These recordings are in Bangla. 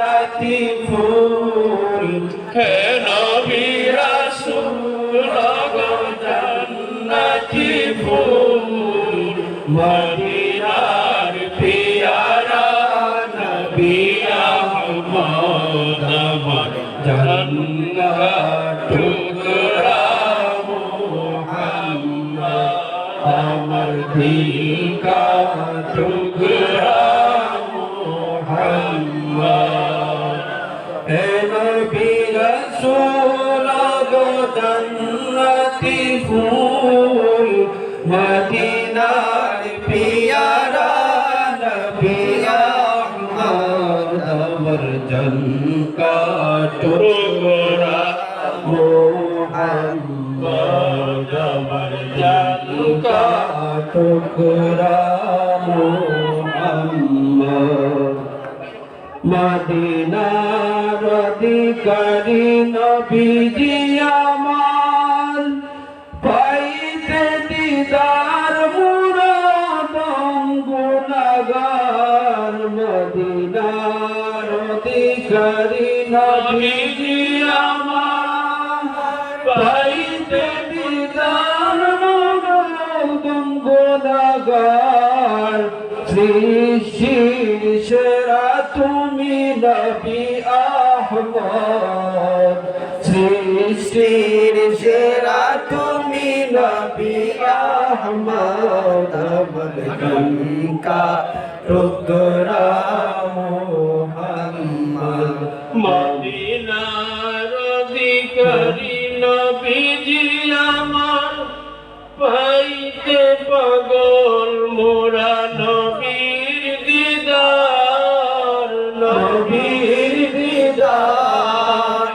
জান্নাতি ফুল হে নবী রাসূল গো জান্নাতি ফুল মদিনার পিয়ারা নবী আহমদ আমার জান্নাত টুকরা মুহাম্মদ আমার দিল কা টুকরা মুহাম্মদ হে নবী রাসূল গো জান্নাতি ফুল মদিনার পিয়ারা নবী আহমদ আমার জান্নাত টুকরা মুহাম্মদ আমার জান্নাত টুকরা মুহাম্মদ মদিনার অধিকারী নবীজি আমার পাইতে দিদার মুরাদ গুনাহগার মদিনার অধিকারী নবীজি আমার পাইতে দিদার মুরাদ গুনাহগার সৃষ্টির সেরা তুমি নবী আহমদ সৃষ্টির সেরা তুমি নবী আহমদ আমার গঙ্গা টুকরা মুহাম্মদ মদিনার অধিকারী নবীজি আমার পাইতে পাগল মোরা নবীর দিদার নবীর দিদার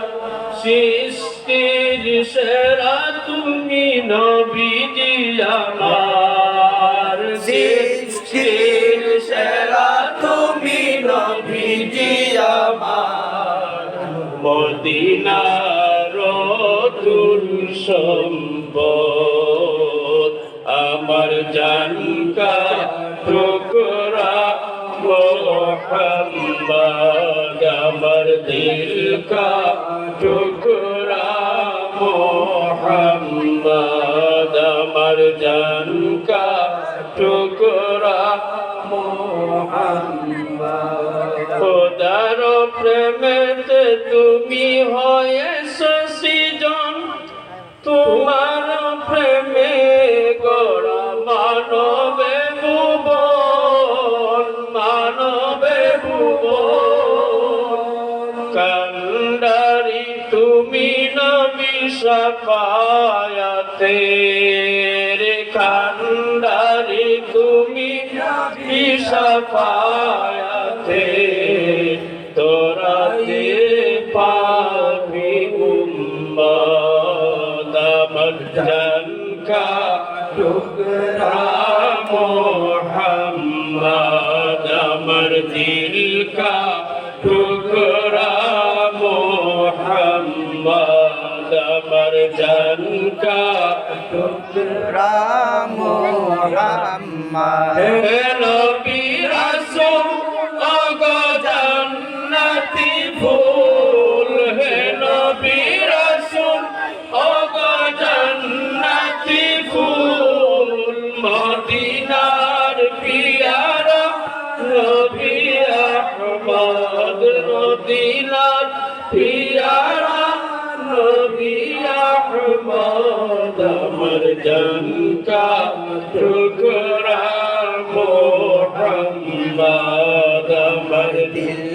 সৃষ্টির সেরা তুমি নবীজি আমার সৃষ্টির সেরা তুমি নবীজি আমার মদিনার তুল সম্পদ আমার জানকা টুকরা মুহাম্মদ আমার দিল কা টুকরা মুহাম্মদ আমার জানকা টুকরা মুহাম্মদ খোদার প্রেমেতে তুমি হয়েছো সৃজন তোমার প্রেমে গড়া মানবে ভুবন মানবে ভুবন কান্ডারি তুমি নবী শাফায়াতে রে কান্ডারি তুমি নবী শাফায়াতে তোরাতে পাবি উম্মত আমার জানকা টুকরা মুহাম্মদ আমার দিল কা টুকরা মুহাম্মদ আমার জানকা টুকরা মুহাম্মদ হে নবী রাসূল ওগো জান্নাতি ফুল হে নবী রাসূল ওগো জান্নাতি ফুল মদিনার পিয়ারা নবী আহমদ মদিনার পিয়ারা নবী আহমদ আমার জানকা টুকরা মুহাম্মদ আমার দিল